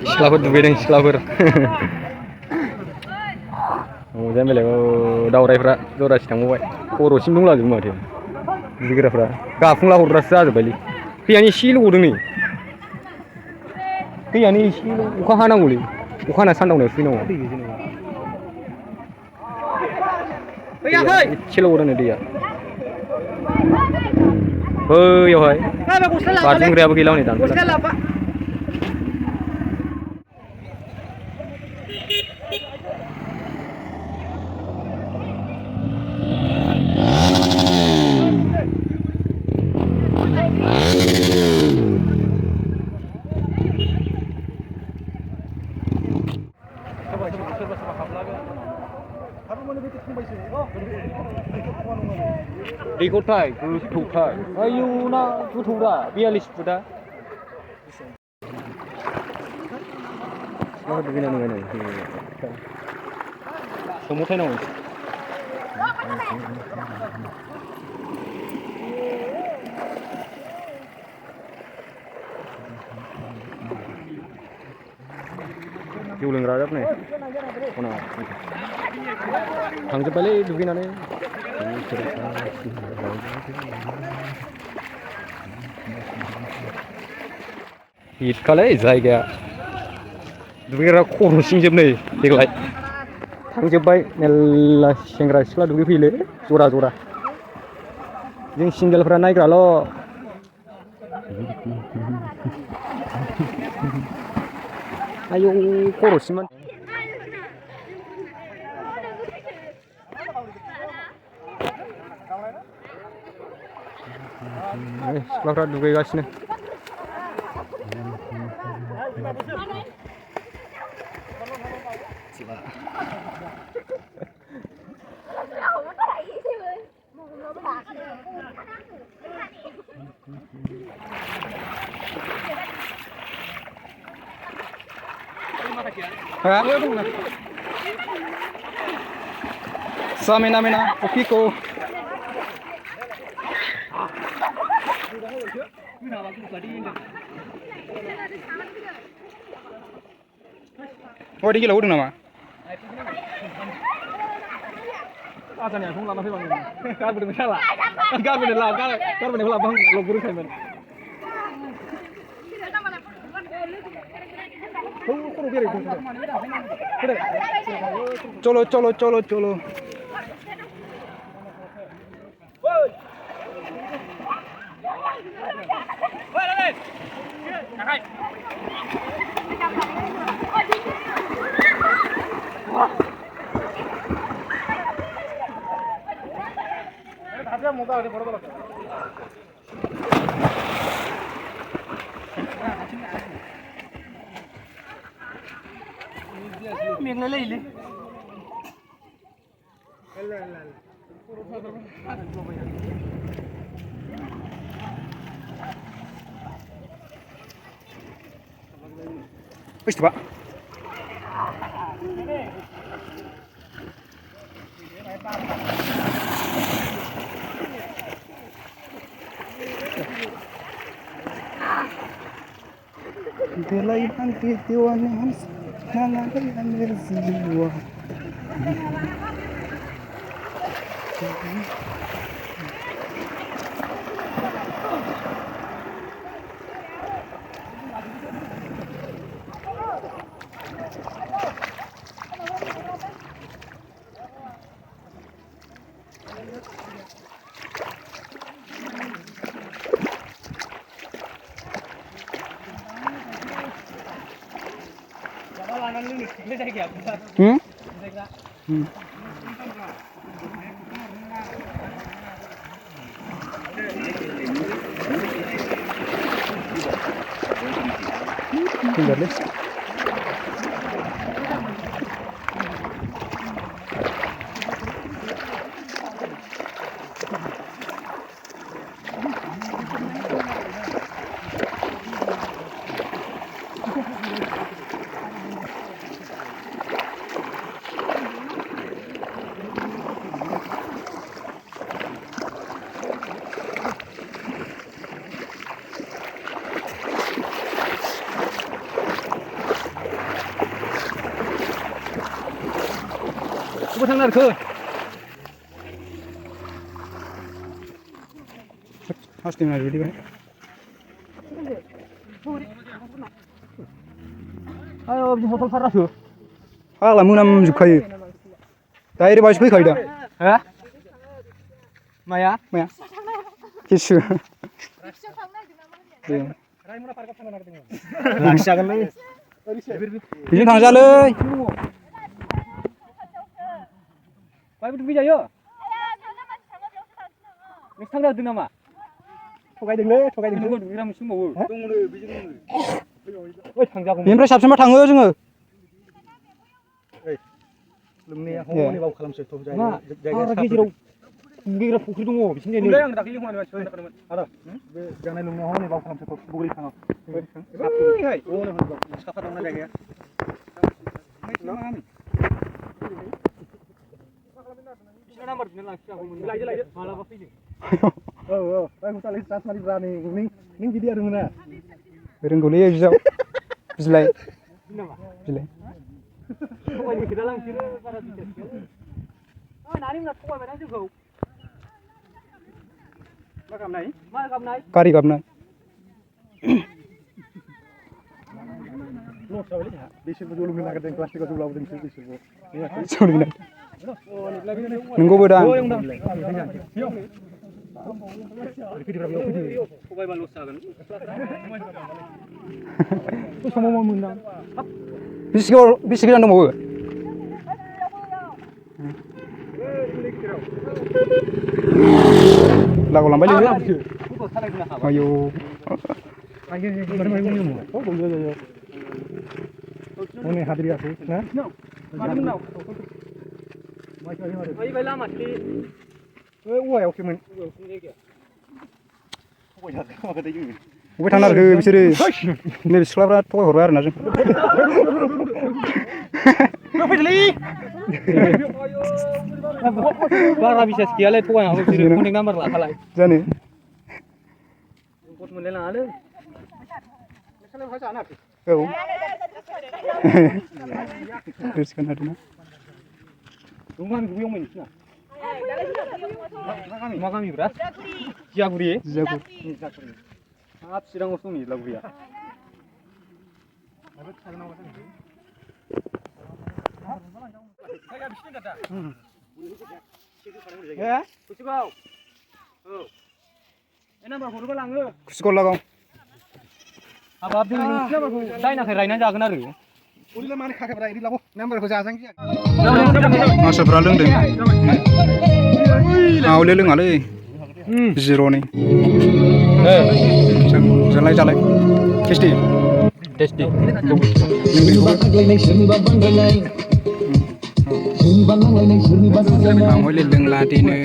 सिख्लाफोर दुगैदों सिख्लाफोर मोजां बेलेगाव दावरायफ्रा जरासि थांबावबाय खर'सिम दंलाजोबो माथो दुगैग्राफ्रा गाफुंला हरग्रासो जाजोब्बायलै दैयानो एसेल' गदों नै दैयानो एसेल' अखा हानांगौलै अखा हाना सानदावनायाव फैनांगौ एसेल' गदों नै दैया बैयावहाय बाज्रुमग्रायाबो गैला हनै दानखोला दैखरथाय गोथौथार आयौ ना गोथौदा 42 फुटा सिख्लाफोर दुगैनानै दंबाय नै सोंहरथायनांगौ जौ लोंग्रा जोब नै खना थांजोब्बायलै दुगैनानै हिटखालै जायगाया दुगैग्रा खर'सिंजोब नै देग्लाय थांजोब्बाय मेल्ला सेंग्रा सिख्ला दुगैफैयोलै जरा जरा जों सिंगेलफ्रा नायग्राल' आयौ खर'सिम सिख्लाफ्रा दुगैगासिनो Samena Okiko Oh, di gila udah nama? Asalnya aku lama sih bang. Kan bener salah. Kan bener lah, kan bener lah bang. Lo guru saya men. Colo. Wis, Pak. Delay hati tiwanan nangan jiwa. Tinggal अबाव थांनो नारखो हास्टिं आरो बिदिबाय ayo बिदि हटल फारासो फाग्ला मोनामजोबखायो direct बासो फैखायो दा हा माया किसु लाखिजागोनलै बिजों थांजालै बायबो दुगैजायो नोंसोर थांनो होदों नामा थगायदोंलै दुगैग्रा मोनसे दंबावो दङनो बेजों ओइ थांजागौमोन बेनिफ्राय साबसिनबा थाङो जोङो लोंनाया हनै बाव खालामसै थ' जायगाया गेजेराव दुगैग्रा फुख्रि दङ बिसिनि जायगायाव आं दाख्लै लिंहरनाय मानसिफोर खोन्थादोंमोन आरो बे जानाय लोंनायाव हनै बाव खालामसै थ' बगरि थाङो साफा दंना जायगाया बिसिना नाम्बार बिना लाखिजागौमोन लायदो मालाबा फैदो औ रायखौसालै राजमारि ब्रानि नों बिदि आरो मोना रोंगौलै बिजाव बिलाय बिलाय थगायनो खोथा लांसैरो बारा बिसास गैयालै नानि मोना थगायबायना जोंखौ मा गाबनाय गारि गाबनाय लस जाबायलै जोंहा बिसोरबो जौ लोंनो नागिरदों प्लास्टिकआव जौ लाबोदों बिसोरबो जौ लोंनाय नंगौबो दां थगायबा लस जागोन समाव मा मोनदां बेसे गोजान दंबावो लागौ लांबाय लोगो आयौ हनै हाद्रियाखै ना ओइ लामासै औवायावसोमोन बबे थांनो नागिरखो बिसोरो नैबे सिख्लाफ्रा थगायहरबाय आरोना जों फैदोलै बारा बिसास गैयालै थगायनांगौ बिसोरो कन्टेक्ट नाम्बार लाखालाय जानो पस्ट मोनलाय लाङालै औ रिस्क होना रुमानि गुबैयाव मोनसिना मा गामिब्रा जियागुरि हाब चिराङावसो दं जियागुरिया खुसिखौ लागाव हाबाब जों नोंसिनि नाम्बारखौ दायनाखै रायनानै जागोन आरो मानसिफ्रा लोंदों आवले लोङालै जिर'नि जालाय टेस्टि आं हले लोंला दिनै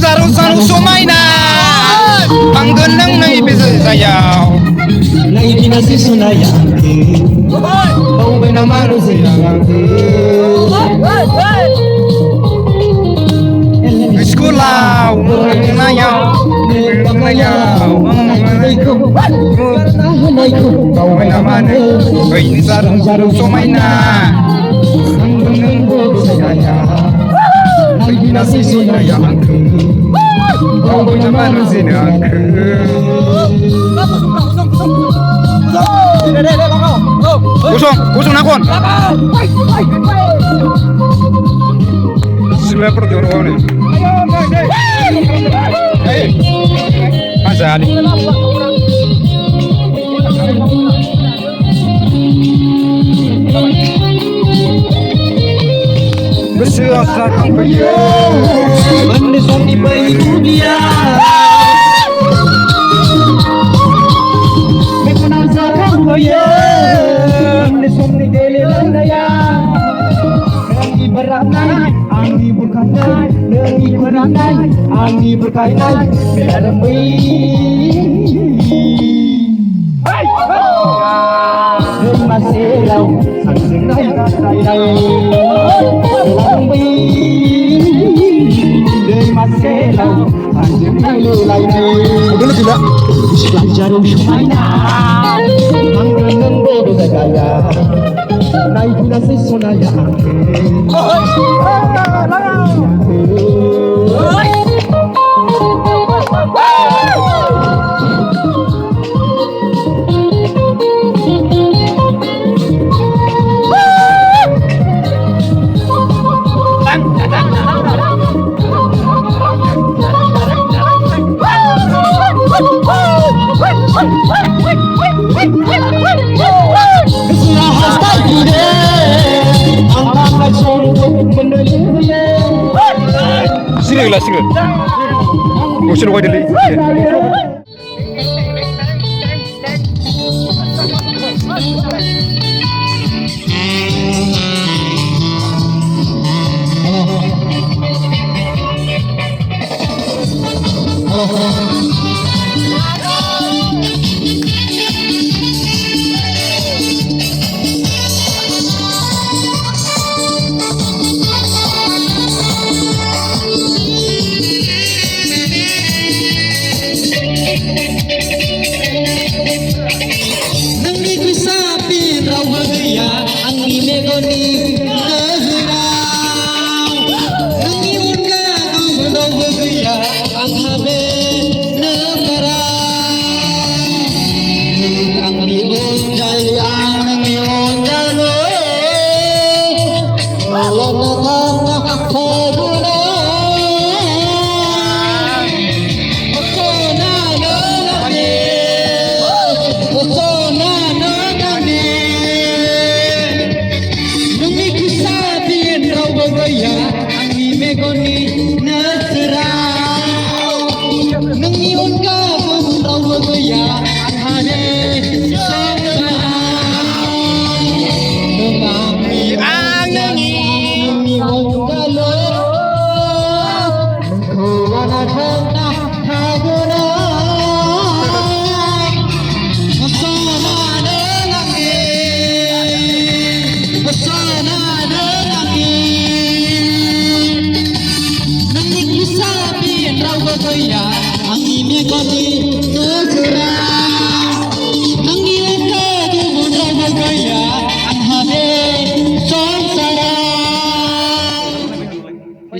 Jarum Sumaina Panggon ng naibisayaw Naibina si Sunayang Pau ba naman silang Sekolah menayau kau mana ini sarung somaina nasi sinaya angku kau mana sini angku kosong nakon sebelah perut orang ni masa ni bersiasat kaya menisam di bayi dunia menasakan kaya menisam di delelan daya anggi beranai anggi berkanai nengi beranai anggi berkanai beradami masih lau sang nai nai lambi dei masih lau sang nai nai betul tidak sebelah jarum shumaina anggan bodo gaya nai guna sesonaya sini lah sini. Oh sini kau dulu.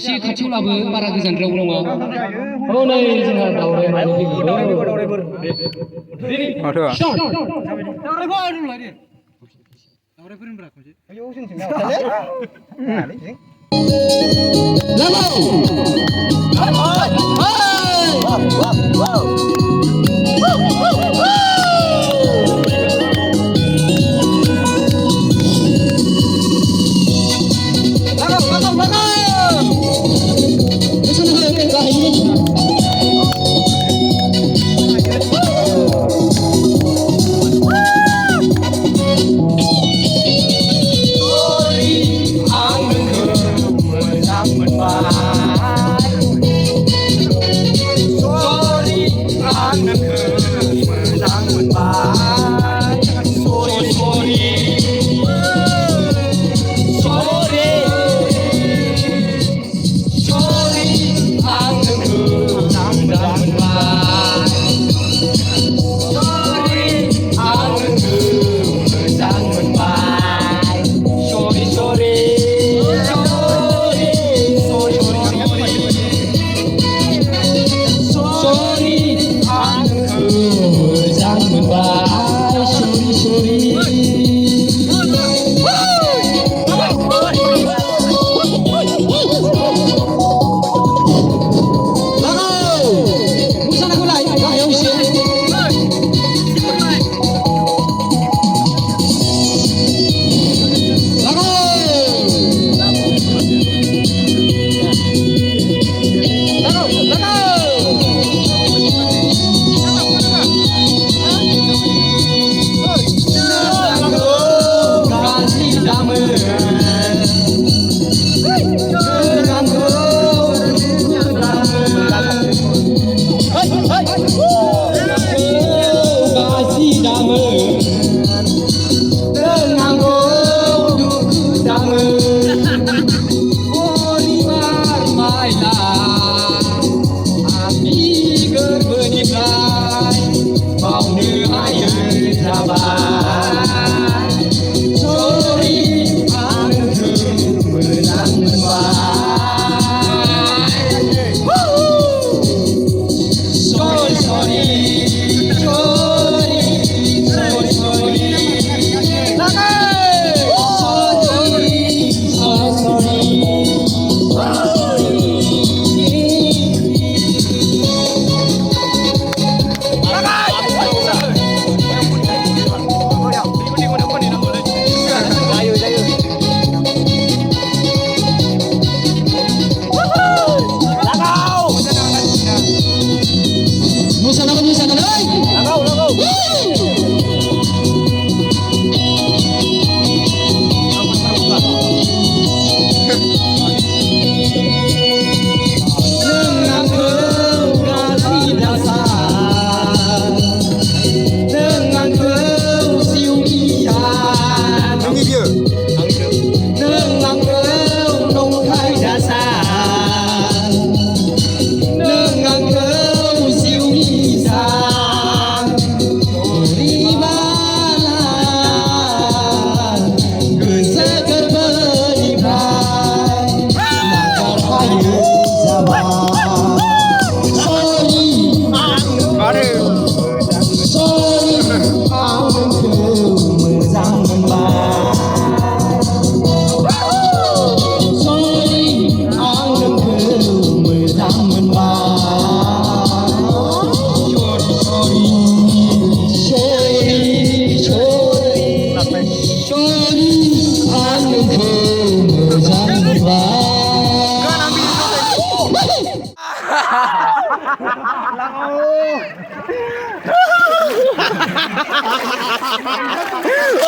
एसे खाथियावलाबो बारा गोजानद्रायाव नङा औ नै जोंहा दावरायनानै माथो दावरायफोर होनब्रा खनसे आयौ जोंथिं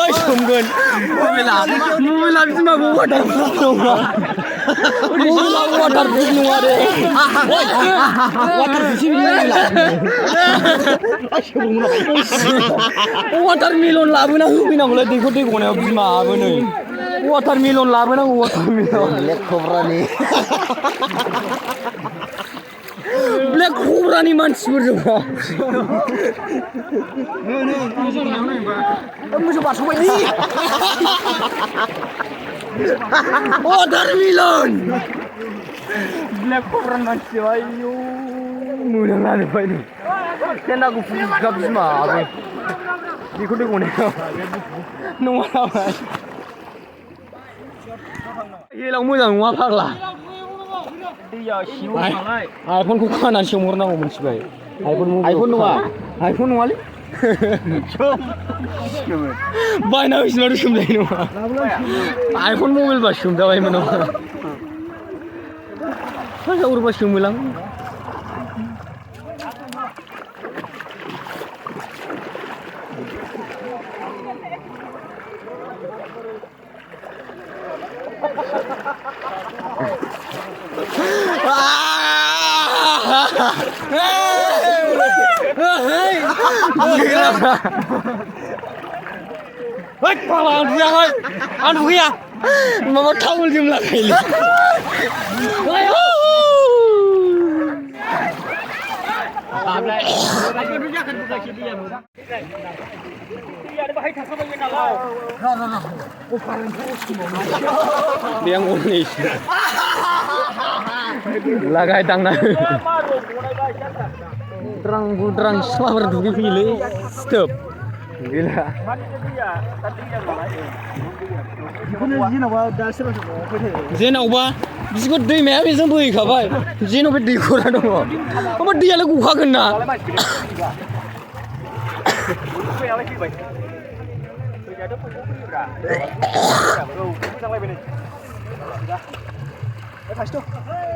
ओइ सोमगोन मबाइला बिमाखौ वाटार प्रुफ नङा मबाइला वाटार प्रुफ नङा दे वाटार बिसि बिलाय वाटार मेलन लाबोना होफैनांगौलै दैखौ दै गनायाव बिमाबो नै वाटार मेलन लाबोनांगौ वाटार मेलन ब्लेक कब्रानि ब्लेक कब्रानि मानसिफोर दङ मोसौ बारस'बाय वाटार मेलन ब्लेक कब्रानि मानसि आयौ मोनांनानै फैदों फेन्दा गुफुर गाब बिमाबो बेखौ दै गनायाव नङा नामा हेलाव मोजां नङा फाग्ला आइफनखौ खानानै सोंहरनांगौ मोनथिबाय आइफन नङा आइफन नङालै बायना होसिनाथ' सोमजायो नङा आइफन मबाइलबा सोमजाबायमोन नङा फार्स्टआव हरबा सोमोलां आं दुगैया माबा टावल जोमलाखायोलै बे आं अनलायसो लागाय दांना बुद्रां बुद्रां सिख्लाफोर दुगैफैयोलै स्टोब गैला जेनावबा बिदिखौ दैमाया बेजों बोहैखाबाय जेनाव बे दैखरा दङ ओमफ्राय दैयालाय गखागोन ना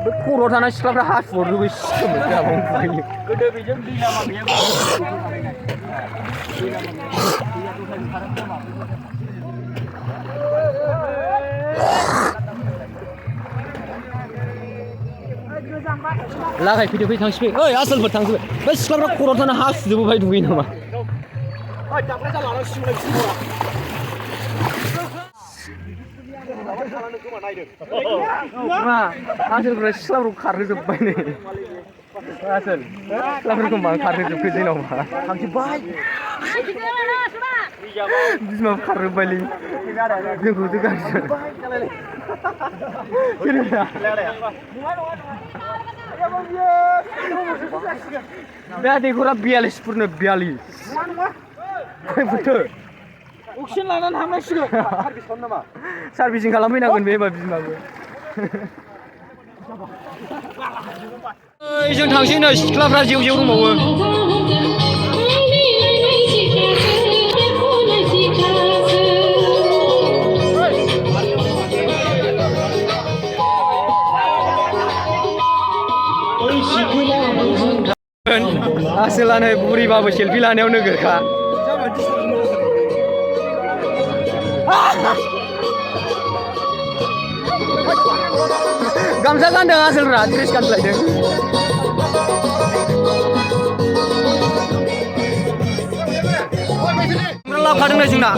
बे खर'आव थानाय सिख्लाफ्रा हासुहरजोबो गोदो बेजों दै लामा गैया लागाय फैदो फै थांसै ओइ आसोलफोर थांसै बै सिख्लाफ्रा खर'आव थाना हासुजोबो बाय दुगैयो नामा मा आसोलफोरा सिख्लाफोरखौ खारहोजोब्बाय नै आसोल सिख्लाफोरखौ मा खारहोजोबखो जेनावबा थांजोब्बाय बिमा खारहोबायलै जोंखौसो गाज्रि बे दैखरा 42 फैफोथो अक्सिजेन लानानै थांनांसिगोन सार्भिस खालाम नामा सार्भिसिं खालामफैनांगोन बे एबार बिमाबो जों थांसै नै सिख्लाफ्रा जेव जेव दंबावो आसोलानो बुरिबाबो सेलफि लानायाव नोगोरखा गामसा गानदों आसोलफ्रा ड्रेस गानस्लायदों लाबोखादों नै जोंना